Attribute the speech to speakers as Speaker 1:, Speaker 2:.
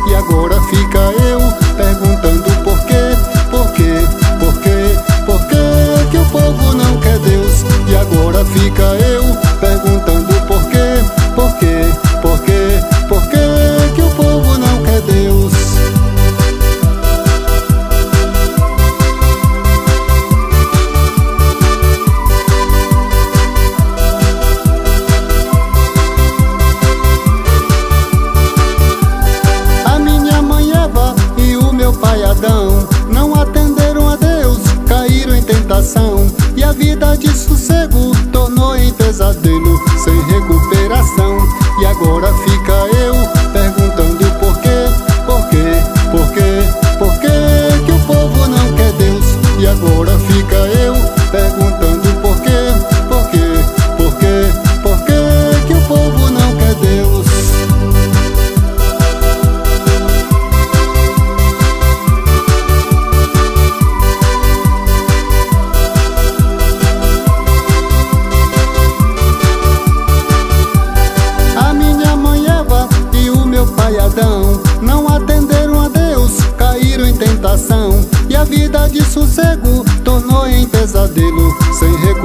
Speaker 1: e agora fica eu perguntando por quê, por quê, por quê, por quê que o povo não quer Deus. E agora fica eu perguntando por quê, por quê, por quê, por quê que o povo não quer Deus. Não atenderam a Deus, caíram em tentação, e a vida de sossego tornou em pesadelo, sem recuperação. E agora fica eu perguntando por quê, por quê, por quê, por quê que o povo não quer Deus. E agora fica eu perguntando por quê, por quê, por quê, por quê que o povo não quer Deus. Não atenderam a Deus, caíram em tentação, e a vida de sossego tornou em pesadelo, sem recurso.